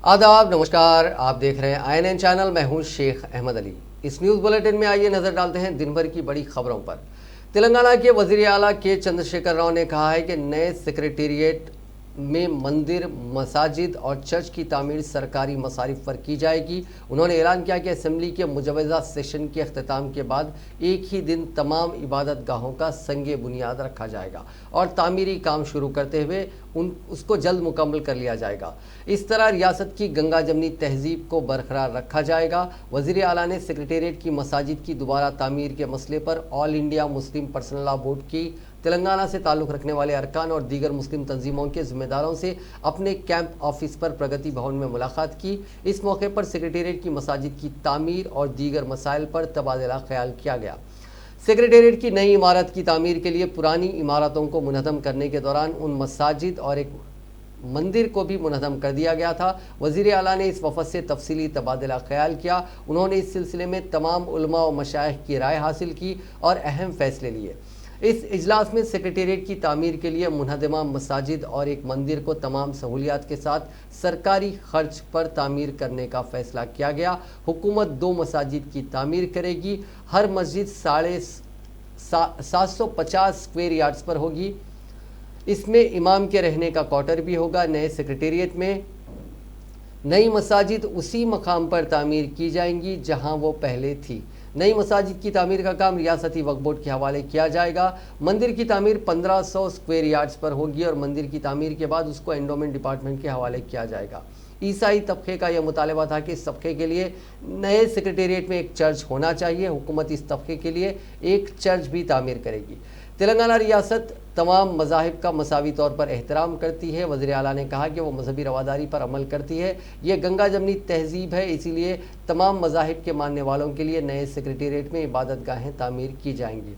आदाब, नमस्कार। आप देख रहे हैं INN चैनल। मैं हूं शेख अहमद अली। इस न्यूज़ बुलेटिन में आइए नज़र डालते हैं दिन भर की बड़ी खबरों पर। तेलंगाना के वज़ीर आला के चंद्रशेखर राव ने कहा है कि नए सेक्रेटेरिएट में मंदिर, मसाजिद और चर्च की तामीर सरकारी मसारिफ पर की जाएगी। उन्होंने ऐलान किया कि असेंबली के मुजवज़ा सेशन के अख्ताम के बाद एक ही दिन तमाम इबादत गाहों का संगे बुनियाद रखा जाएगा और तामीरी काम शुरू करते हुए उसको जल्द मुकम्मल कर लिया जाएगा। इस तरह रियासत की गंगा जमनी तहजीब को बरकरार रखा जाएगा। वज़ीर आला ने सेक्रेटेरिएट की मसाजिद की दोबारा तामीर के मसले पर all India Muslim personal law board की तेलंगाना से ताल्लुक़ रखने वाले अरकान और दीगर मुस्लिम तंजीमों के ज़िम्मेदारों से अपने कैंप ऑफिस पर प्रगति भवन में मुलाकात की। इस मौके पर सेक्रेटेरिएट की मसाजिद की तामीर और दीगर मसाइल पर तबादला ख्याल किया गया। सेक्रेटेरिएट की नई इमारत की तामीर के लिए पुरानी इमारतों को मुनहदम करने के दौरान उन मसाजिद और एक मंदिर को भी मुनहदम कर दिया गया था। वज़ीर आला ने इस वफ़द से तफसीली तबादला ख्याल किया। उन्होंने इस सिलसिले में तमाम उलमा व मशाइख की राय हासिल की और अहम फैसले लिए। इस इजलास में सेक्रेटेरिएट की तामीर के लिए मुनहदमा मसाजिद और एक मंदिर को तमाम सहूलियात के साथ सरकारी खर्च पर तामीर करने का फैसला किया गया। हुकूमत 2 मसाजिद की तामीर करेगी। हर मस्जिद 750 स्क्वायर यार्ड्स पर होगी। इसमें इमाम के रहने का क्वार्टर भी होगा। नए सेक्रेटेरिएट में नई मसाजिद उसी मकाम पर तामीर की जाएंगी जहां वो पहले थी। नई मसाजिद की तामीर का काम रियासती वक्फ बोर्ड के हवाले किया जाएगा। मंदिर की तामीर 1500 स्क्वायर यार्ड्स पर होगी और मंदिर की तामीर के बाद उसको एंडोमेंट डिपार्टमेंट के हवाले किया जाएगा। ईसाई तबके का यह मुतालबा था कि इस तबके के लिए नए सेक्रेटेरिएट में एक चर्च होना चाहिए। हुकूमत इस तबके के लिए एक चर्च भी तामीर करेगी। तेलंगाना रियासत तमाम मज़ाहिब का मसावी तौर पर एहतराम करती है। वज़ीर आला ने कहा कि वो मजहबी रवादारी पर अमल करती है। ये गंगा जमनी तहजीब है, इसीलिए तमाम मज़ाहिब के मानने वालों के लिए नए सेक्रेटेरिएट में इबादत गाहें तामीर की जाएंगी।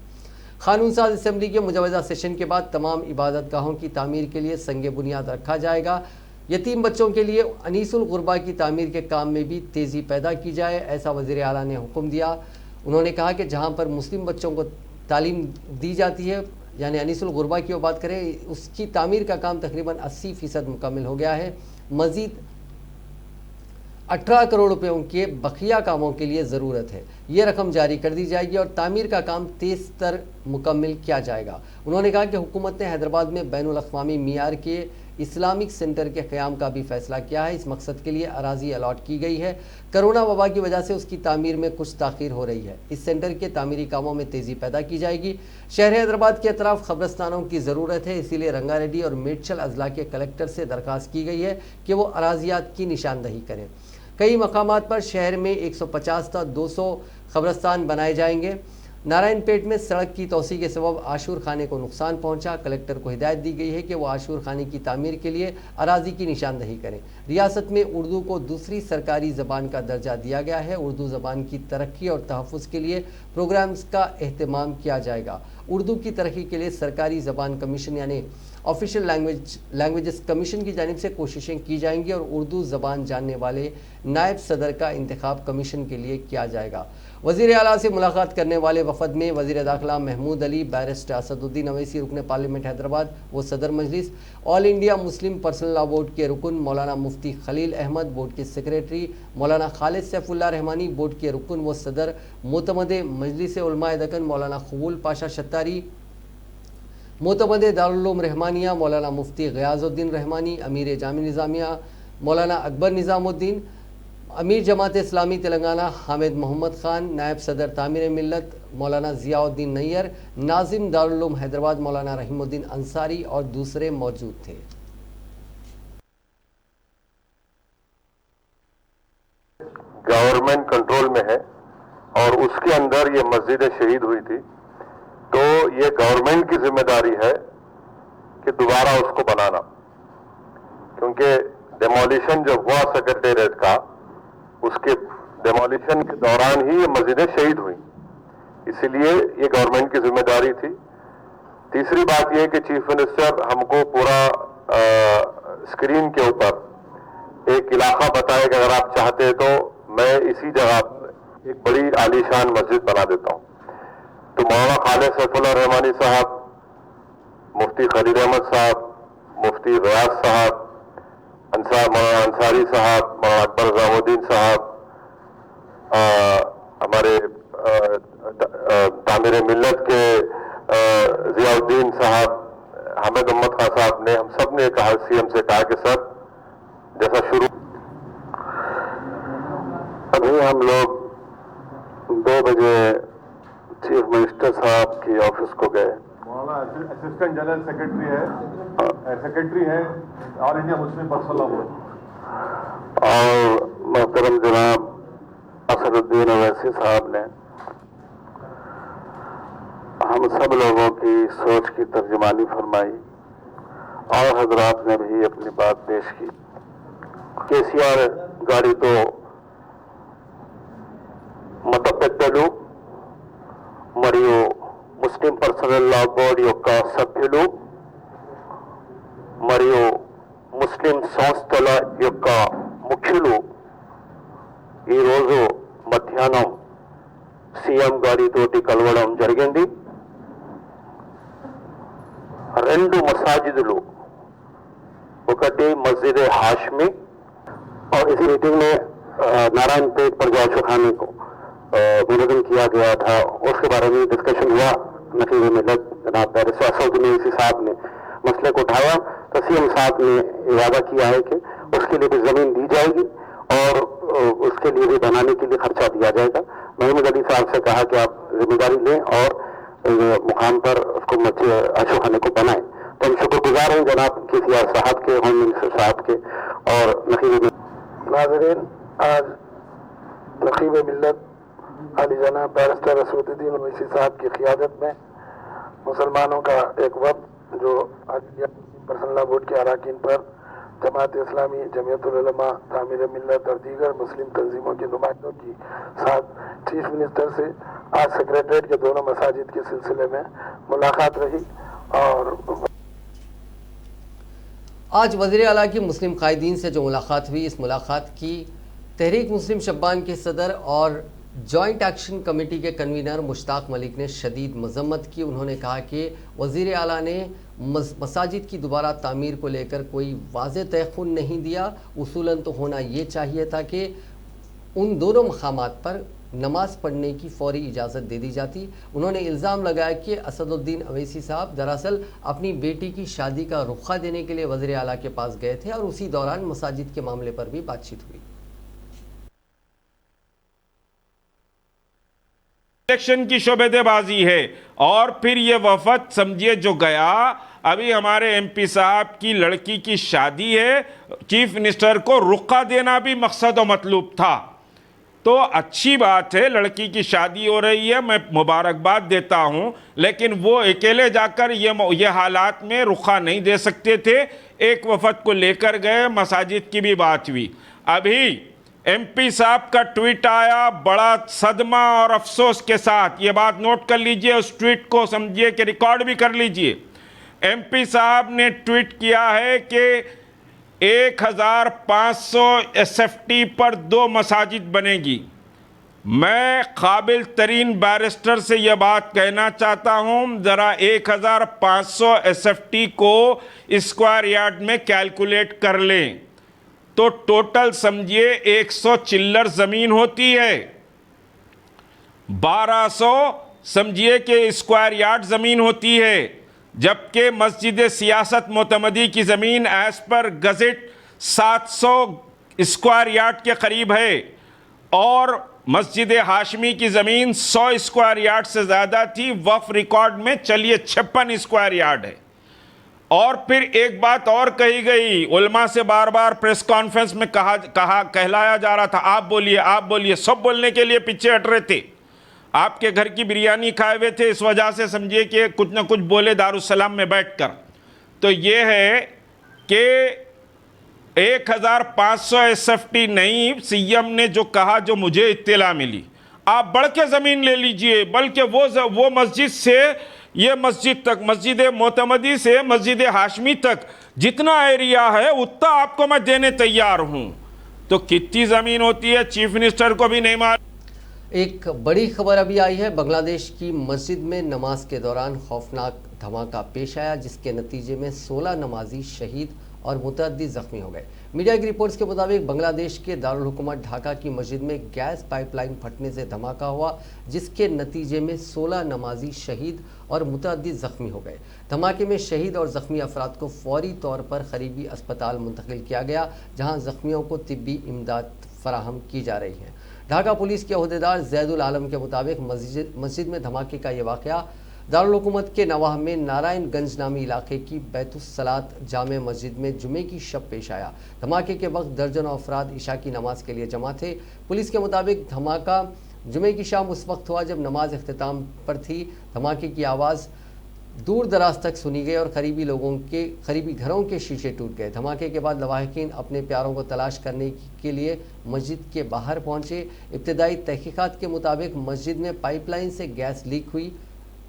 कानून साज असेंबली के मुजवज़ा सेशन के बाद तमाम इबादत गाहों की तामीर के लिए संगे बुनियाद रखा जाएगा। यतीम बच्चों के लिए अनीसुल गुरबा की तामीर के काम में भी तेज़ी पैदा की जाए, ऐसा वज़ीर आला ने हुक्म दिया। उन्होंने कहा कि जहाँ पर मुस्लिम बच्चों को तालीम दी जाती है, यानी अनीसुल गुरबा की वो बात करें, उसकी तामीर का काम तकरीबन 80% मुकम्मल हो गया है। मज़ीद 18 करोड़ रुपयों के बकिया कामों के लिए ज़रूरत है। ये रकम जारी कर दी जाएगी और तामीर का काम तेज़ तर मुकम्मल किया जाएगा। उन्होंने कहा कि हुकूमत ने हैदराबाद में बैनुल अक़वामी मियार के इस्लामिक सेंटर के क़याम का भी फ़ैसला किया है। इस मकसद के लिए अराज़ी अलॉट की गई है। कोरोना वबा की वजह से उसकी तामीर में कुछ ताख़ीर हो रही है। इस सेंटर के तामीरी कामों में तेज़ी पैदा की जाएगी। शहर हैदराबाद के अतराफ़ ख़बरस्तानों की ज़रूरत है, इसीलिए रंगारेड्डी और मेडचल अजला के कलेक्टर से दरख्वास्त की गई है कि वो अराज़ियात की निशानदही करें। कई मकामात पर शहर में 150 था 200 ख़बरस्तान बनाए जाएंगे। नारायणपेट में सड़क की तोसी के सबब आशूर खाने को नुकसान पहुंचा। कलेक्टर को हिदायत दी गई है कि वो आशूर खाने की तामीर के लिए अराजी की निशानदही करें। रियासत में उर्दू को दूसरी सरकारी ज़बान का दर्जा दिया गया है। उर्दू ज़बान की तरक्की और तहफ़्फ़ुज़ के लिए प्रोग्राम्स का अहतमाम किया जाएगा। उर्दू की तरक्की के लिए सरकारी ज़बान कमीशन यानी ऑफिशियल लैंग्वेजेस कमीशन की जानिब से कोशिशें की जाएंगी और उर्दू ज़बान जानने वाले नायब सदर का इंतखाब कमीशन के लिए किया जाएगा। वज़ीर आला से मुलाकात करने वाले वफ़द में वज़ीर दाखिला महमूद अली, बैरिस्टर असदुद्दीन अवैसी रुकन पार्लियामेंट हैदराबाद व सदर Majlis, all India Muslim personal law board के रुकन मौलाना मुफ्ती खलील अहमद, बोर्ड के सेक्रेटरी मौलाना खालिद सैफुल्लाह रहमानी, बोर्ड के रुकन व सदर मोतमदे मजलिस उलमाए दक्कन मौलाना कबूल पाशा शत्तारी, मोतमदे दारुल उलूम रहमानिया मौलाना मुफ्ती ग़ियाज़ुद्दीन रहमानी, अमीर जामी निज़ामिया मौलाना अकबर निज़ामुद्दीन, अमीर जमात इस्लामी तेलंगाना हामिद मोहम्मद ख़ान, नायब सदर तामीर मिल्लत मौलाना ज़ियाउद्दीन नैयर, नाजिम दारुल उलूम हैदराबाद मौलाना रहीमुद्दीन अंसारी और दूसरे मौजूद थे। गवर्नमेंट कंट्रोल में है और उसके अंदर ये मस्जिद शहीद हुई थी, तो ये गवर्नमेंट की जिम्मेदारी है कि दोबारा उसको बनाना, क्योंकि डेमोलिशन जब हुआ सेक्रेटेरिएट का, उसके डेमोलिशन के दौरान ही ये मस्जिदें शहीद हुई, इसीलिए ये गवर्नमेंट की जिम्मेदारी थी। तीसरी बात यह कि चीफ मिनिस्टर हमको पूरा स्क्रीन के ऊपर एक इलाका बताए कि अगर आप चाहते हैं तो मैं इसी जगह पर एक बड़ी आलीशान मस्जिद बना देता हूं। तो मौलाना खालिद सैफुल्लाह रहमानी साहब, मुफ्ती खलील अहमद साहब, मुफ्ती रियाज साहब, मौलाना अंसारी साहब, मौलाना अकबर ज़ामुद्दीन साहब, हमारे तामीर मिल्लत के ज़ियाउद्दीन साहब, हामिद मोहम्मद खान साहब ने, हम सब ने कहा, सीएम से कहा कि सर जैसा शुरू, अभी हम लोग 2 बजे चीफ मिनिस्टर साहब की ऑफिस को गए। असिस्टेंट जनरल सेक्रेटरी है all India Muslim personal board, और मोहतरम जनाब असदुद्दीन ओवैसी साहब ने हम सब लोगों की सोच की तर्जुमानी फरमाई और हजरात ने भी अपनी बात पेश की। केसीआर गाड़ी तो मतपेट्टलू मरियो ముస్లిం పర్సనల్ లా బోర్డు యొక్క సభ్యులు మరియు ముస్లిం సంస్థల యొక్క ముఖ్యులు ఈరోజు మధ్యాహ్నం సీఎం గారితోటి కలవడం జరిగింది। 2 మసాజిదులు, ఒకటి मस्जिद हाशमी और इसी मीटिंग में नारायणपेट पर जो चौखानी को मुनज़्ज़म किया गया था उसके बारे में डिस्कशन हुआ। नकीब मिल्लत जनाब बैरिस्टर असदुद्दीन ओवैसी साहब ने मसले को उठाया तो सीएम साहब ने वादा किया है कि उसके लिए भी जमीन दी जाएगी और उसके लिए भी बनाने के लिए खर्चा दिया जाएगा। महमूद अली साहब से कहा कि आप जिम्मेदारी लें और मुकाम पर उसको मस्जिद अशोखाने को बनाएं। तो हम शुक्रगुजार हैं जनाब केसीआर साहब के, होम मिनिस्टर साहब के और नकीब नाज़रीन। आज नकीब मिल्लत अली जनाब बैरिस्टर असदुद्दीन ओवैसी साहब की क़ियादत में मुसलमानों का एक वक्त जो पर्सनल बोर्ड के अरकान पर जमात इस्लामी, जमीयतुल उलमा, तामीर मिल्लत और दीगर मुस्लिम तंजीमों के नुमाइंदों के साथ चीफ मिनिस्टर से आज सेक्रेटरीट के दोनों मसाजिद के सिलसिले में मुलाकात रही। और आज वज़ीर आला की मुस्लिम कायदीन से जो मुलाकात हुई, इस मुलाकात की तहरीक मुस्लिम शब्बान के सदर और जॉइंट एक्शन कमेटी के कन्वीनर मुश्ताक मलिक ने शदीद मजम्मत की। उन्होंने कहा कि वज़ीर आला ने मसाजिद की दोबारा तामीर को लेकर कोई वाज़ेह तयख़ुन नहीं दिया। उसूलन तो होना ये चाहिए था कि उन दोनों मकामात पर नमाज़ पढ़ने की फौरी इजाज़त दे दी जाती। उन्होंने इल्ज़ाम लगाया कि असदुद्दीन ओवैसी साहब दरअसल अपनी बेटी की शादी का रुखा देने के लिए वज़ीर आला के पास गए थे और उसी दौरान मसाजिद के मामले पर भी बातचीत हुई। इलेक्शन की शोबेदेबाजी है और फिर ये वफद समझिए जो गया, अभी हमारे एमपी साहब की लड़की की शादी है, चीफ मिनिस्टर को रुखा देना भी मकसद और मतलूब था। तो अच्छी बात है, लड़की की शादी हो रही है, मैं मुबारकबाद देता हूँ, लेकिन वो अकेले जाकर ये हालात में रुखा नहीं दे सकते थे। एक वफद को लेकर गए, मसाजिद की भी बात हुई। अभी एमपी साहब का ट्वीट आया, बड़ा सदमा और अफसोस के साथ, ये बात नोट कर लीजिए, उस ट्वीट को समझिए कि रिकॉर्ड भी कर लीजिए। एमपी साहब ने ट्वीट किया है कि 1500 SFT पर 2 मसाजिद बनेगी। मैं काबिल तरीन बैरिस्टर से यह बात कहना चाहता हूँ, ज़रा 1500 SFT को स्क्वायर यार्ड में कैलकुलेट कर लें तो टोटल समझिए 100 चिल्लर ज़मीन होती है। 1200 समझिए कि स्क्वायर यार्ड ज़मीन होती है, जबकि मस्जिद सियासत मोतमदी की ज़मीन as per gazette 700 square yard के करीब है और मस्जिद हाशमी की ज़मीन 100 स्क्वायर यार्ड से ज़्यादा थी। वक्फ रिकॉर्ड में चलिए 56 स्क्वायर यार्ड है। और फिर एक बात और कही गई, उलमा से बार बार प्रेस कॉन्फ्रेंस में कहलाया जा रहा था, आप बोलिए, सब बोलने के लिए पीछे हट रहे थे। आपके घर की बिरयानी खाए हुए थे, इस वजह से समझिए कि कुछ ना कुछ बोले दारुस्सलाम में बैठकर। तो ये है कि 1500 SFT नहीं, सीएम ने जो कहा, जो मुझे इत्तला मिली, आप बढ़ के ज़मीन ले लीजिए, बल्कि वो मस्जिद से ये मस्जिद तक, मस्जिद मोतमदी से मस्जिद हाशमी तक जितना एरिया है उतना आपको मैं देने तैयार हूं। तो कितनी ज़मीन होती है चीफ मिनिस्टर को भी नहीं मालूम। एक बड़ी खबर अभी आई है, बांग्लादेश की मस्जिद में नमाज के दौरान खौफनाक धमाका पेश आया, जिसके नतीजे में 16 नमाजी शहीद और मुतअद्दिद जख्मी हो गए। मीडिया की रिपोर्ट्स के मुताबिक बांग्लादेश के दारुल हुकूमत ढाका की मस्जिद में गैस पाइपलाइन फटने से धमाका हुआ, जिसके नतीजे में 16 नमाजी शहीद और मुतअद्दिद जख्मी हो गए। धमाके में शहीद और जख्मी अफराद को फौरी तौर पर करीबी अस्पताल मुंतकिल किया गया, जहां जख्मियों को तिब्बी इमदाद फराहम की जा रही है। ढाका पुलिस के अहदेदार जैदुल आलम के मुताबिक मस्जिद में धमाके का ये वाक़या दारुल हुकूमत के नवाह में नारायणगंज नामी इलाके की बैतुस्सलात जामे मस्जिद में जुमे की शब पेश आया। धमाके के वक्त दर्जनों अफराद इशा की नमाज के लिए जमा थे। पुलिस के मुताबिक धमाका जुमे की शाम उस वक्त हुआ जब नमाज इख्तिताम पर थी। धमाके की आवाज़ दूर दराज तक सुनी गई और करीबी घरों के शीशे टूट गए। धमाके के बाद लवाहिकीन अपने प्यारों को तलाश करने के लिए मस्जिद के बाहर पहुंचे। इब्तिदाई तहकीकात के मुताबिक मस्जिद में पाइपलाइन से गैस लीक हुई।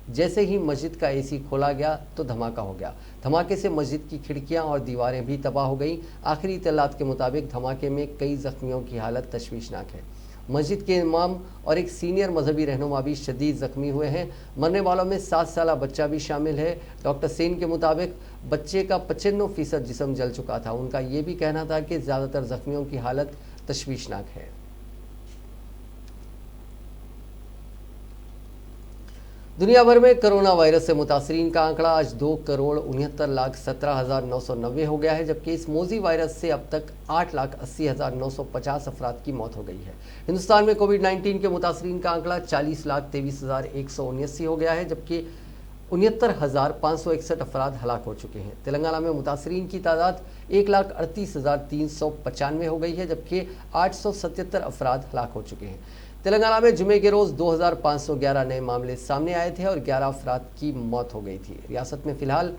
जैसे ही मस्जिद का एसी खोला गया तो धमाका हो गया। धमाके से मस्जिद की खिड़कियां और दीवारें भी तबाह हो गईं। आखिरी इत्तलात के मुताबिक धमाके में कई जख्मियों की हालत तशवीशनाक है। मस्जिद के इमाम और एक सीनियर मजहबी रहनुमा भी शदीद जख्मी हुए हैं। मरने वालों में 7 साला बच्चा भी शामिल है। डॉक्टर सेन के मुताबिक बच्चे का 95% जिस्म जल चुका था। उनका ये भी कहना था कि ज़्यादातर जख्मियों की हालत तशवीशनाक है। दुनिया भर में कोरोना वायरस से मुतासरीन का आंकड़ा आज 2,69,17,990 हो गया है, जबकि इस मोजी वायरस से अब तक 8,80,950 अफराद की मौत हो गई है। हिंदुस्तान में कोविड-19 के मुतासरीन का आंकड़ा 40,23,179 हो गया है, जबकि 69,561 अफराद हलाक हो चुके हैं। तेलंगाना में मुतासरीन की तादाद 1,38,395 हो गई है, जबकि 877 अफराद हलाक हो चुके हैं। तेलंगाना में जुमे के रोज़ 2,511 नए मामले सामने आए थे और 11 अफराद की मौत हो गई थी। रियासत में फ़िलहाल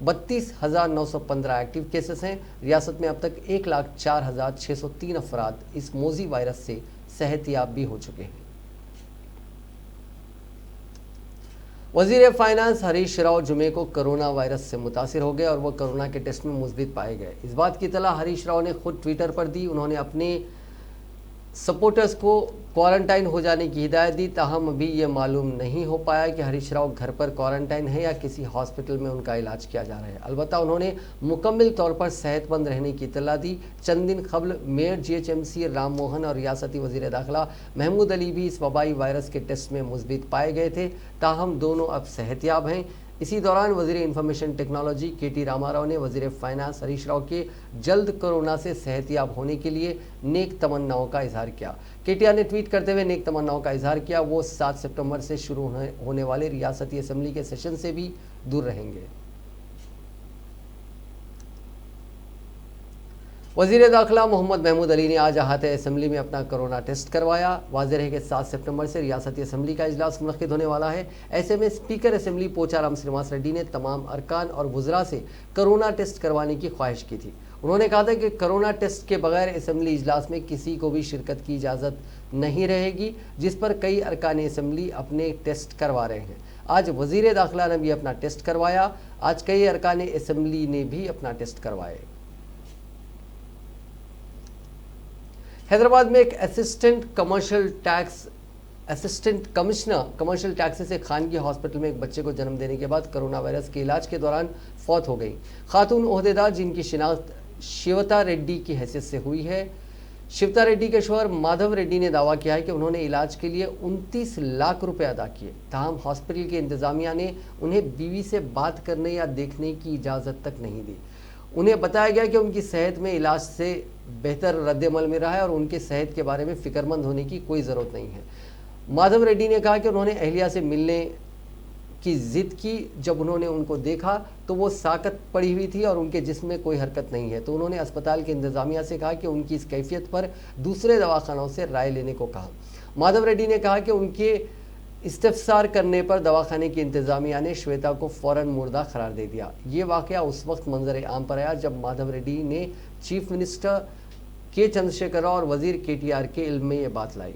32,915 एक्टिव केसेस हैं। रियासत में अब तक 1,04,603 अफराद इस मोजी वायरस से सेहतियाब भी हो चुके हैं। वज़ीर फाइनेंस हरीश राव जुमे को कोरोना वायरस से मुतासिर हो गए और वह कोरोना के टेस्ट में मुस्बित पाए गए। इस बात की इत्तला हरीश राव ने खुद ट्विटर पर दी। उन्होंने अपने सपोर्टर्स को क्वारंटाइन हो जाने की हिदायत दी। ताहम अभी ये मालूम नहीं हो पाया कि हरीश राव घर पर क्वारंटाइन है या किसी हॉस्पिटल में उनका इलाज किया जा रहा है। अलबत्ता उन्होंने मुकम्मल तौर पर सेहतमंद रहने की इत्तला दी। चंद दिन कबल मेयर GHMC राम मोहन और रियासती वज़ीर दाखिला महमूद अली भी इस वबाई वायरस के टेस्ट में मुस्बित पाए गए थे। ताहम दोनों अब सेहतियाब हैं। इसी दौरान वज़ीर इंफॉर्मेशन टेक्नोलॉजी KT रामाराव ने वज़ीर फाइनेंस हरीश राव के जल्द कोरोना से सेहतियाब होने के लिए नेक तमन्नाओं का इजहार किया। KTR ने ट्वीट करते हुए नेक तमन्नाओं का इजहार किया। वो 7 सितंबर से शुरू होने वाले रियासती असम्बली के सेशन से भी दूर रहेंगे। वज़ीर दाखिला मोहम्मद महमूद अली ने आज अहाते असम्बली में अपना कोरोना टेस्ट करवाया। वाज़ेह है कि 7 सितंबर से रियासती असम्बली का इजलास मुनक़्क़िद होने वाला है। ऐसे में स्पीकर असम्बली पोचाराम श्रीनिवास रेड्डी ने तमाम अरकान और वज़रा से कोरोना टेस्ट करवाने की ख्वाहिश की थी। उन्होंने कहा था कि कोरोना टेस्ट के बगैर असम्बली इजलास में किसी को भी शिरकत की इजाज़त नहीं रहेगी, जिस पर कई अरकान असम्बली अपने टेस्ट करवा रहे हैं। आज वज़ीर दाखिला ने भी अपना टेस्ट करवाया। आज कई अरकान असम्बली ने भी अपना टेस्ट करवाए। हैदराबाद में एक असिस्टेंट कमिश्नर कमर्शियल टैक्स से खानगी हॉस्पिटल में एक बच्चे को जन्म देने के बाद कोरोना वायरस के इलाज के दौरान फौत हो गई। खातून ओहदेदार जिनकी शिनाख्त शिवता रेड्डी की हैसियत से हुई है। शिवता रेड्डी के शौहर माधव रेड्डी ने दावा किया है कि उन्होंने इलाज के लिए 29 लाख रुपए अदा किए। ताहम हॉस्पिटल के इंतजामिया ने उन्हें बीवी से बात करने या देखने की इजाज़त तक नहीं दी। उन्हें बताया गया कि उनकी सेहत में इलाज से बेहतर रद्द-ए-अमल मिल रहा है और उनके सेहत के बारे में फ़िक्रमंद होने की कोई ज़रूरत नहीं है। माधव रेड्डी ने कहा कि उन्होंने अहलिया से मिलने की ज़िद की। जब उन्होंने उनको देखा तो वो साकत पड़ी हुई थी और उनके जिस्म में कोई हरकत नहीं है। तो उन्होंने अस्पताल के इंतज़ामिया से कहा कि उनकी इस कैफियत पर दूसरे दवाखानों से राय लेने को कहा। माधव रेड्डी ने कहा कि उनके इस्तिफसार करने पर दवाखाने की इंतज़ामिया ने श्वेता को फ़ौरन मुर्दा करार दे दिया। ये वाक़या उस वक्त मंजर आम पर आया जब माधव रेड्डी ने चीफ मिनिस्टर के चंद्रशेखर राव और वज़ीर KTR के इल्म में ये बात लाई।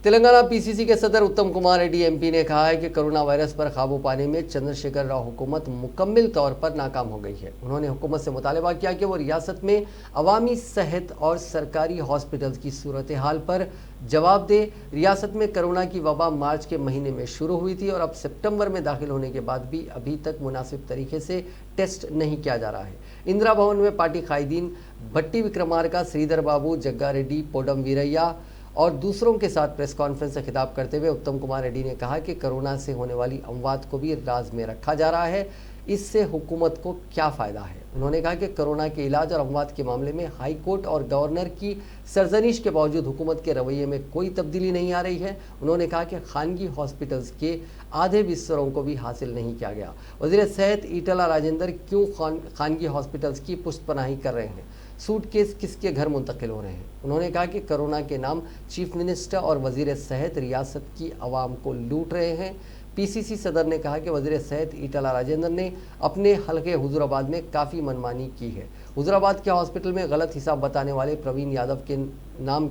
तेलंगाना पीसीसी के सदर उत्तम कुमार रेड्डी एमपी ने कहा है कि कोरोना वायरस पर काबू पाने में चंद्रशेखर राव हुकूमत मुकम्मल तौर पर नाकाम हो गई है। उन्होंने हुकूमत से मुतालबा किया कि वो रियासत में अवामी सेहत और सरकारी हॉस्पिटल्स की सूरत हाल पर जवाब दे। रियासत में कोरोना की वबा मार्च के महीने में शुरू हुई थी और अब सितंबर में दाखिल होने के बाद भी अभी तक मुनासिब तरीके से टेस्ट नहीं किया जा रहा है। इंदिरा भवन में पार्टी कायदीन भट्टी विक्रमार्का, श्रीधर बाबू, जग्गा रेड्डी, पोडम वीरैया और दूसरों के साथ प्रेस कॉन्फ्रेंस से खिताब करते हुए उत्तम कुमार रेड्डी ने कहा कि कोरोना से होने वाली अमवात को भी राज में रखा जा रहा है, इससे हुकूमत को क्या फ़ायदा है। उन्होंने कहा कि कोरोना के इलाज और अमवात के मामले में हाई कोर्ट और गवर्नर की सरजनिश के बावजूद हुकूमत के रवैये में कोई तब्दीली नहीं आ रही है। उन्होंने कहा कि खानगी हॉस्पिटल्स के आधे बिस्तरों को भी हासिल नहीं किया गया। वज़ीर सेहत ईटला राजेंद्र क्यों खानगी हॉस्पिटल्स की पुष्टपनाही कर रहे हैं, सूटकेस किसके घर मुंतकिल हो रहे हैं। उन्होंने कहा कि कोरोना के नाम चीफ मिनिस्टर और वज़ीर सेहत रियासत की आवाम को लूट रहे हैं। पीसीसी सदर ने कहा कि वज़ीर सेहत ईटला राजेंद्र ने अपने हलके हुजूराबाद में काफ़ी मनमानी की है। हुजूराबाद के हॉस्पिटल में गलत हिसाब बताने वाले प्रवीण यादव के नाम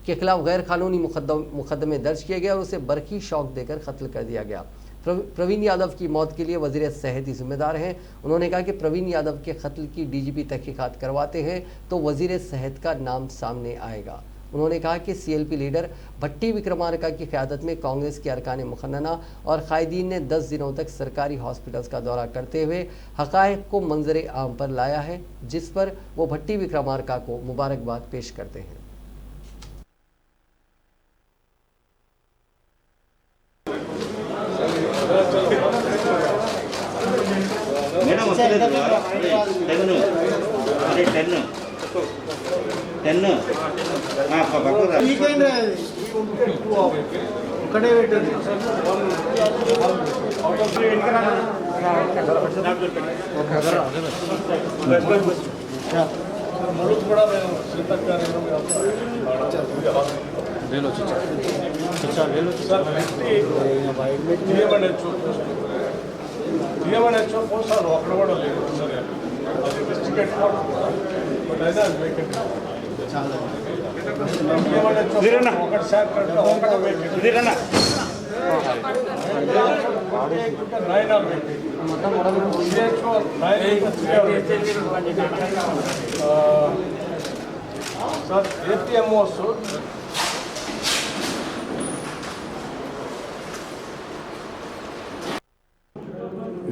के खिलाफ गैर कानूनी मुकदमे दर्ज किए गए और उसे बरकी शौक देकर कत्ल कर दिया गया। प्रवीण यादव की मौत के लिए वज़ीर सेहत ही जिम्मेदार हैं। उन्होंने कहा कि प्रवीण यादव के कत्ल की डीजीपी तहकीकात करवाते हैं तो वज़ीर सेहत का नाम सामने आएगा। उन्होंने कहा कि सीएलपी लीडर भट्टी विक्रमार्का की क़यादत में कांग्रेस के अरकान मुखन्ना और कायदीन ने 10 दिनों तक सरकारी हॉस्पिटल्स का दौरा करते हुए हक़ाइक़ को मंजर आम पर लाया है, जिस पर वो भट्टी विक्रमार्का को मुबारकबाद पेश करते हैं।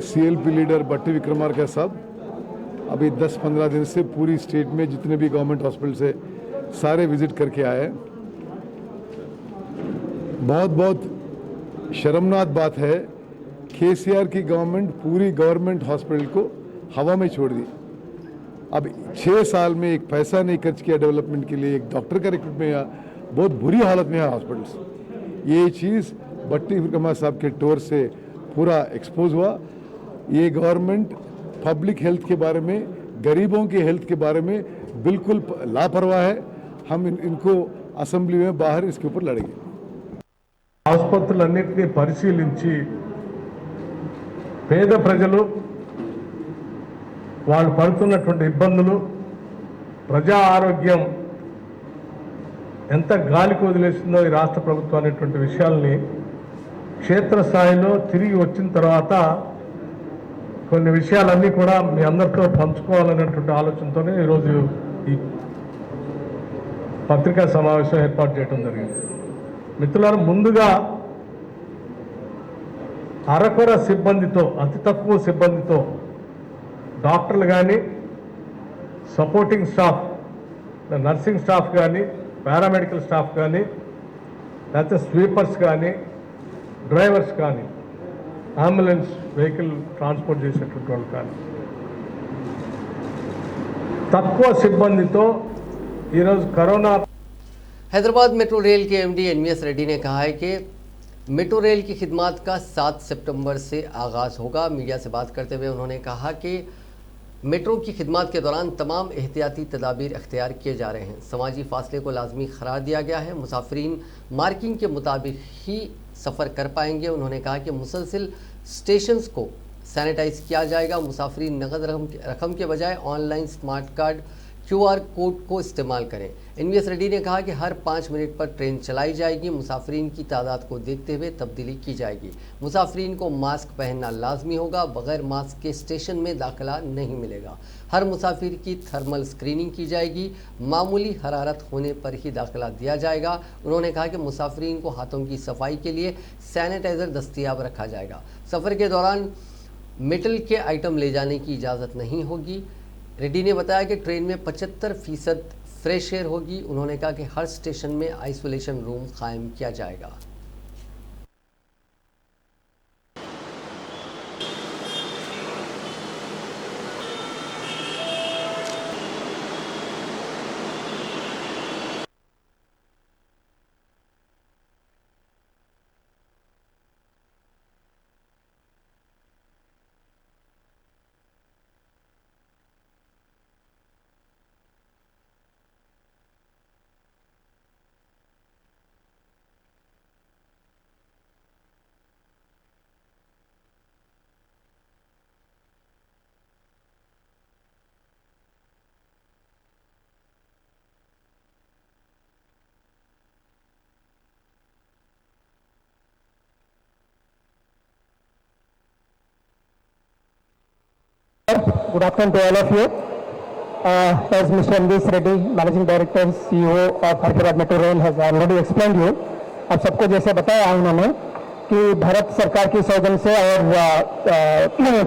सीएलपी लीडर भट्टी विक्रमार्का साहब अभी 10-15 दिन से पूरी स्टेट में जितने भी गवर्नमेंट हॉस्पिटल से सारे विजिट करके आए। बहुत शर्मनाक बात है, केसीआर की गवर्नमेंट पूरी गवर्नमेंट हॉस्पिटल को हवा में छोड़ दी। अब 6 साल में एक पैसा नहीं खर्च किया डेवलपमेंट के लिए, एक डॉक्टर का रिक्रूट में या बहुत बुरी हालत में है हॉस्पिटल्स। ये चीज़ भट्टी विक्रमार्का साहब के टूर से पूरा एक्सपोज हुआ। ये गवर्नमेंट पब्लिक हेल्थ के बारे में, गरीबों के हेल्थ के बारे में बिल्कुल लापरवाह है। हम इनको असेंबली में बाहर इसके ऊपर लड़ेंगे। ఆసుపత్రులన్నింటినీ పరిశీలించి పేద ప్రజలు వాళ్ళు పడుతున్నటువంటి ఇబ్బందులు, ప్రజా ఆరోగ్యం ఎంత గాలికి వదిలేసిందో ఈ రాష్ట్ర ప్రభుత్వం అనేటువంటి విషయాల్ని క్షేత్రస్థాయిలో తిరిగి వచ్చిన తర్వాత కొన్ని విషయాలన్నీ కూడా మీ అందరితో పంచుకోవాలనేటువంటి ఆలోచనతోనే ఈరోజు ఈ పత్రికా సమావేశం ఏర్పాటు చేయడం జరిగింది. మిత్రులారా, ముందుగా అరకొర సిబ్బందితో, అతి తక్కువ సిబ్బందితో డాక్టర్లు కానీ, సపోర్టింగ్ స్టాఫ్, నర్సింగ్ స్టాఫ్ కానీ, పారామెడికల్ స్టాఫ్ కానీ, లేకపోతే స్వీపర్స్ కానీ, డ్రైవర్స్ కానీ, అంబులెన్స్ వెహికల్ ట్రాన్స్పోర్ట్ చేసేటువంటి వాళ్ళు కానీ తక్కువ సిబ్బందితో ఈరోజు కరోనా। हैदराबाद मेट्रो रेल के एमडी एनवीएस रेड्डी ने कहा है कि मेट्रो रेल की खिदमत का 7 सितंबर से आगाज़ होगा। मीडिया से बात करते हुए उन्होंने कहा कि मेट्रो की खिदमत के दौरान तमाम एहतियाती तदाबीर अख्तियार किए जा रहे हैं। समाजी फासले को लाजमी करार दिया गया है। मुसाफिरीन मार्किंग के मुताबिक ही सफ़र कर पाएंगे। उन्होंने कहा कि मुसलसिल स्टेशंस को सैनिटाइज किया जाएगा। मुसाफिरीन नकद रकम के बजाय online smart card QR code को इस्तेमाल करें। NVS रेड्डी ने कहा कि हर 5 मिनट पर ट्रेन चलाई जाएगी। मुसाफिरीन की तादाद को देखते हुए तब्दीली की जाएगी। मुसाफिरीन को मास्क पहनना लाजमी होगा। बगैर मास्क के स्टेशन में दाखिला नहीं मिलेगा। हर मुसाफिर की थर्मल स्क्रीनिंग की जाएगी। मामूली हरारत होने पर ही दाखिला दिया जाएगा। उन्होंने कहा कि मुसाफिरीन को हाथों की सफाई के लिए सैनिटाइज़र दस्तयाब रखा जाएगा। सफ़र के दौरान मेटल के आइटम ले जाने की इजाज़त नहीं होगी। रेड्डी ने बताया कि ट्रेन में 75% फ्रेश एयर होगी। उन्होंने कहा कि हर स्टेशन में आइसोलेशन रूम कायम किया जाएगा। Good afternoon to all of you. As Mr. NVS Reddy, Managing Director, CEO of Hyderabad Metro Rail has already explained you. आप सबको जैसे बताया उन्होंने कि भारत सरकार की सौजन से और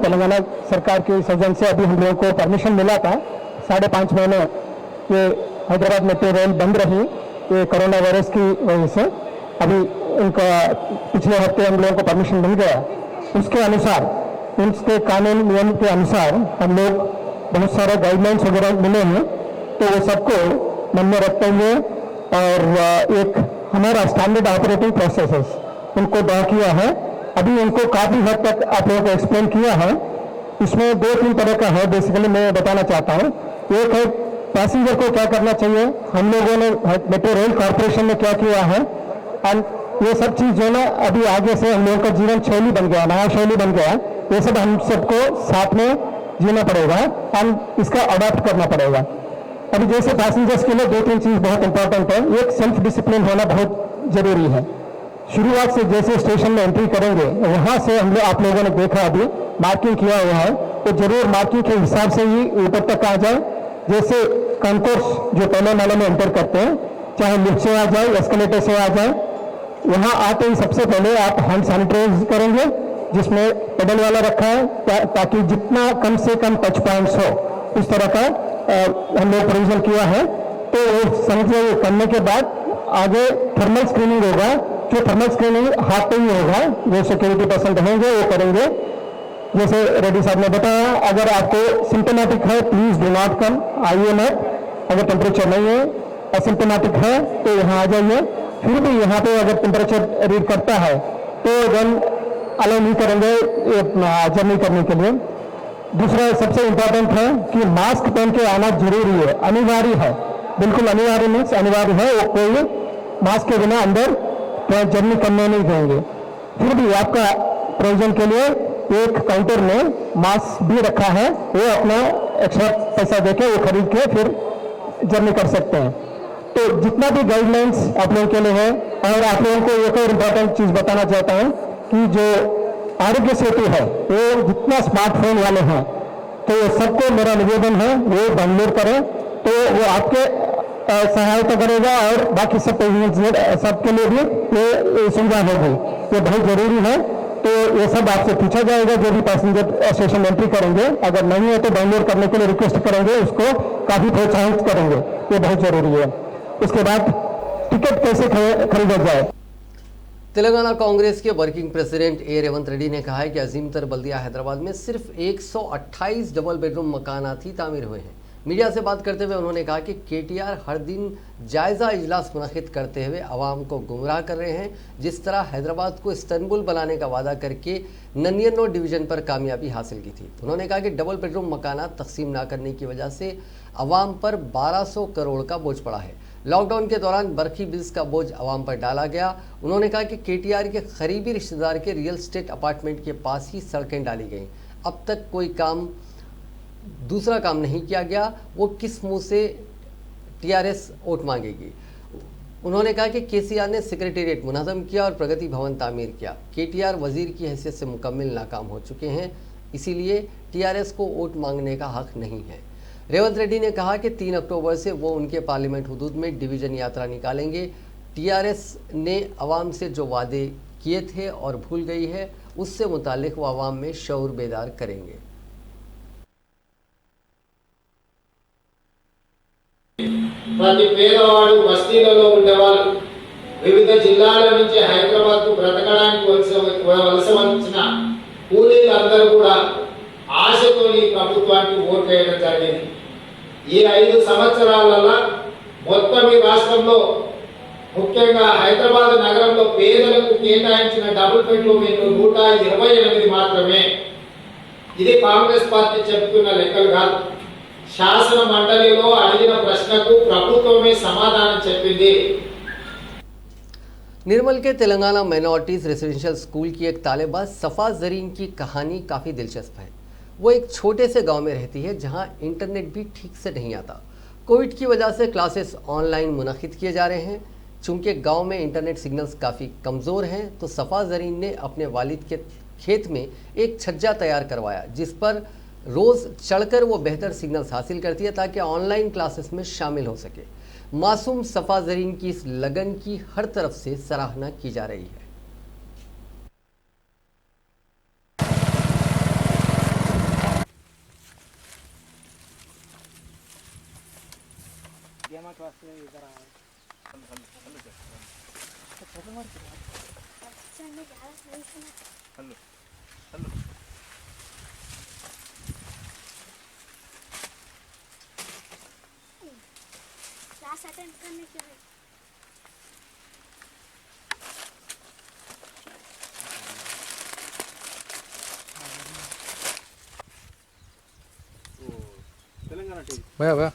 तेलंगाना सरकार की सौजन से अभी हम लोगों को परमिशन मिला था 5.5 महीने ये हैदराबाद मेट्रो रेल बंद रही ये कोरोना वायरस की वजह से। अभी उनका पिछले हफ्ते हम लोगों को परमिशन मिल गया। उसके अनुसार उसके कानून नियम के अनुसार हम लोग बहुत सारे गाइडलाइंस वगैरह मिले हैं, तो वो सबको मन में रखते हुए और एक हमारा स्टैंडर्ड ऑपरेटिंग प्रोसेसेस उनको ड्रा किया है। अभी उनको काफ़ी हद तक आप लोगों को एक्सप्लेन किया है। इसमें 2-3 तरह का है, बेसिकली मैं बताना चाहता हूँ। एक है पैसेंजर को क्या करना चाहिए, हम लोगों ने मेट्रो रेल कॉरपोरेशन ने क्या किया है, एंड ये सब चीज़ जो ना अभी आगे से हम लोगों का जीवन शैली बन गया, नया शैली बन गया। ये सब हम सबको साथ में जीना पड़ेगा एंड इसका अडॉप्ट करना पड़ेगा। अभी जैसे पैसेंजर्स के लिए 2-3 चीज़ बहुत इंपॉर्टेंट है। एक सेल्फ डिसिप्लिन होना बहुत ज़रूरी है। शुरुआत से जैसे स्टेशन में एंट्री करेंगे वहाँ से हम लोग आप लोगों ने देखा अभी मार्किंग किया हुआ है, तो जरूर मार्किंग के हिसाब से ही ऊपर तक आ जाए। जैसे कॉन्कोर्स जो पहले माले में एंटर करते हैं, चाहे लिफ्ट से आ जाए, एस्केलेटर से आ जाए, वहाँ आते ही सबसे पहले आप हैंड सैनिटाइज करेंगे, जिसमें पेडल वाला रखा है ताकि जितना कम से कम टच पॉइंट्स हो उस तरह का हमने प्रोविजन किया है। तो सैनिटाइज करने के बाद आगे थर्मल स्क्रीनिंग होगा। जो थर्मल स्क्रीनिंग हाथ पे ही होगा, जो सिक्योरिटी पर्सन रहेंगे वो करेंगे। जैसे रेड्डी साहब ने बताया, अगर आपको सिम्टोमेटिक है प्लीज डू नॉट कम, आइए मत। अगर टेम्परेचर नहीं है, असिम्टोमेटिक है तो यहाँ आ जाइए। फिर भी यहाँ पे अगर टेम्परेचर रीड करता है तो देन अलाउ नहीं करेंगे जर्नी करने के लिए। दूसरा सबसे इम्पोर्टेंट है कि मास्क पहन के आना जरूरी है, अनिवार्य है, बिल्कुल अनिवार्य मीन्स अनिवार्य है। वो कोई मास्क के बिना अंदर जर्नी करने नहीं देंगे। फिर भी आपका प्रोविजन के लिए एक काउंटर में मास्क भी रखा है, वो अपना एक्स्ट्रा पैसा देके वो खरीद के फिर जर्नी कर सकते हैं। तो जितना भी गाइडलाइंस आप लोगों के लिए है, और आप लोगों को एक और इम्पोर्टेंट चीज़ बताना चाहता हूँ कि जो आरोग्य सेतु है वो जितना स्मार्टफोन वाले हैं, तो सबको मेरा निवेदन है वो डाउनलोड करें, तो वो आपके सहायता करेगा और बाकी सब सबके लिए भी ये सुविधा होगी। ये बहुत ज़रूरी है। तो ये सब आपसे पूछा जाएगा जो भी पैसेंजर स्टेशन एंट्री करेंगे। अगर नहीं है तो डाउनलोड करने के लिए रिक्वेस्ट करेंगे, उसको काफ़ी प्रोत्साहित करेंगे, ये बहुत ज़रूरी है। उसके बाद टिकट कैसे खरीदा जाए। तेलंगाना कांग्रेस के वर्किंग प्रेसिडेंट ए रेवंत रेड्डी ने कहा है कि अजीमतर बल्दिया हैदराबाद में सिर्फ 128 डबल बेडरूम मकानात ही तामीर हुए हैं। मीडिया से बात करते हुए उन्होंने कहा कि केटीआर हर दिन जायज़ा इजलास मुनक़िद करते हुए आवाम को गुमराह कर रहे हैं। जिस तरह हैदराबाद को इस्तांबुल बनाने का वादा करके नन्यनो डिवीज़न पर कामयाबी हासिल की थी। उन्होंने कहा कि डबल बेडरूम मकानात तकसीम ना करने की वजह से आवाम पर 1200 करोड़ का बोझ पड़ा है। लॉकडाउन के दौरान बरखी बिल्स का बोझ आवाम पर डाला गया। उन्होंने कहा कि केटीआर के करीबी रिश्तेदार के रियल एस्टेट अपार्टमेंट के पास ही सड़कें डाली गईं। अब तक कोई काम दूसरा काम नहीं किया गया, वो किस मुंह से टीआरएस वोट मांगेगी। उन्होंने कहा कि केसीआर ने सेक्रेटेरिएट मुनज़्ज़म किया और प्रगति भवन तामीर किया। केटीआर वजीर की हैसियत से मुकम्मल नाकाम हो चुके हैं, इसीलिए टीआरएस को वोट मांगने का हक नहीं है। रेवंत रेड्डी ने कहा कि 3 अक्टूबर से वो उनके पार्लियामेंट हुदूद में डिवीजन यात्रा निकालेंगे। टीआरएस ने अवाम से जो वादे किए थे और भूल गई है, उससे मुतालिक वो अवाम में शऊर बेदार करेंगे। ప్రతి పేదవాడు బస్తీలలో ఉండేవాళ్ళు వివిధ జిల్లాల నుంచి హైదరాబాద్కు బ్రతకడానికి వలస వచ్చిన కూలీలందరూ కూడా ఆశతో ఈ ప్రభుత్వానికి ఓటు వేయడం జరిగింది। ఈ 5 సంవత్సరాలలో మొత్తం ఈ రాష్ట్రంలో ముఖ్యంగా హైదరాబాద్ నగరంలో పేదలకు కేటాయించిన డబుల్ బెడ్రూమ్ ఇల్లు 128 మాత్రమే। ఇది కాంగ్రెస్ పార్టీ చెబుతున్న లెక్కలు కాదు। శాసన మండలిలో అడిగిన ప్రశ్నకు ప్రభుత్వమే సమాధానం చెప్పింది। निर्मल के तेलंगाना माइनॉरिटीज़ रेसिडेंशियल स्कूल की एक तालिबाज सफ़ा ज़रीन की कहानी काफ़ी दिलचस्प है। वो एक छोटे से गांव में रहती है जहां इंटरनेट भी ठीक से नहीं आता। कोविड की वजह से क्लासेस ऑनलाइन मुनक़िद किए जा रहे हैं। चूँकि गांव में इंटरनेट सिग्नल्स काफ़ी कमज़ोर हैं, तो सफ़ा ज़रीन ने अपने वालिद के खेत में एक छज्जा तैयार करवाया, जिस पर रोज़ चढ़कर वो बेहतर सिग्नल्स हासिल करती है ताकि ऑनलाइन क्लासेस में शामिल हो सके। मासूम सफ़ा ज़रीन की इस लगन की हर तरफ से सराहना की जा रही है। क्लास अटेंड करने के लिए भैया भैया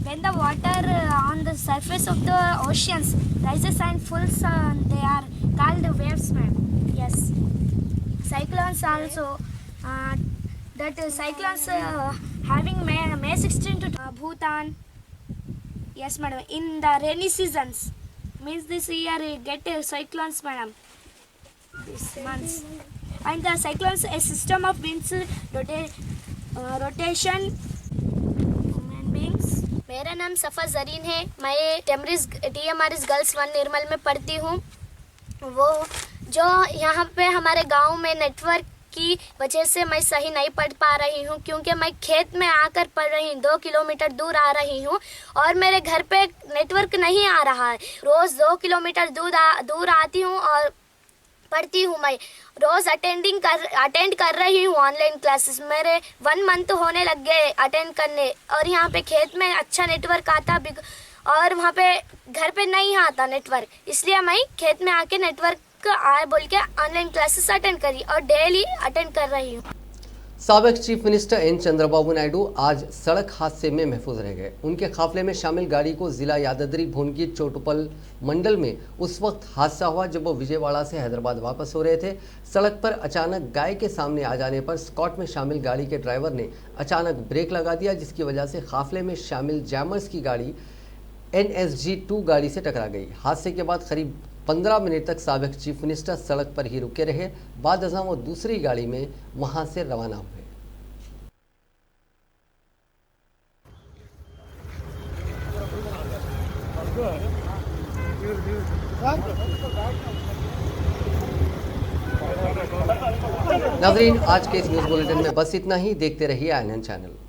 when the water on the surface of the oceans rises and falls, they are called waves, ma'am. Yes. Cyclones also. That cyclones having May 16 to Bhutan. Yes, madam. In the rainy seasons, means this year get cyclones, madam. This months. And the cyclones a system of winds rotation. Human beings. मेरा नाम सफ़ा ज़रीन है। मैं TMRS girls 1 निर्मल में पढ़ती हूँ। वो जो यहाँ पे हमारे गांव में नेटवर्क की वजह से मैं सही नहीं पढ़ पा रही हूँ, क्योंकि मैं खेत में आकर पढ़ रही हूँ। 2 किलोमीटर दूर आ रही हूँ और मेरे घर पे नेटवर्क नहीं आ रहा है। रोज़ 2 किलोमीटर दूर आती हूँ और पढ़ती हूँ। मैं रोज़ अटेंड कर रही हूँ ऑनलाइन क्लासेस। मेरे 1 मंथ होने लग गए अटेंड करने, और यहाँ पे खेत में अच्छा नेटवर्क आता और वहाँ पे घर पे नहीं आता नेटवर्क, इसलिए मैं खेत में आके नेटवर्क आए बोल के ऑनलाइन क्लासेस अटेंड करी और डेली अटेंड कर रही हूँ। साबिक chief minister N Chandrababu Naidu आज सड़क हादसे में महफूज रह गए। उनके काफिले में शामिल गाड़ी को जिला यादाद्री भुवनगिर चोटुपल मंडल में उस वक्त हादसा हुआ जब वो विजयवाड़ा से हैदराबाद वापस हो रहे थे। सड़क पर अचानक गाय के सामने आ जाने पर स्कॉट में शामिल गाड़ी के ड्राइवर ने अचानक ब्रेक लगा दिया, जिसकी वजह से काफिले में शामिल जैमर्स की गाड़ी NSG 2 गाड़ी से टकरा गई। हादसे के बाद करीब 15 मिनट तक साबिक चीफ मिनिस्टर सड़क पर ही रुके रहे। बाद अज़ां वो दूसरी गाड़ी में वहां से रवाना हुए। नाज़रीन, आज के इस न्यूज़ बुलेटिन में बस इतना ही। देखते रहिए INN चैनल।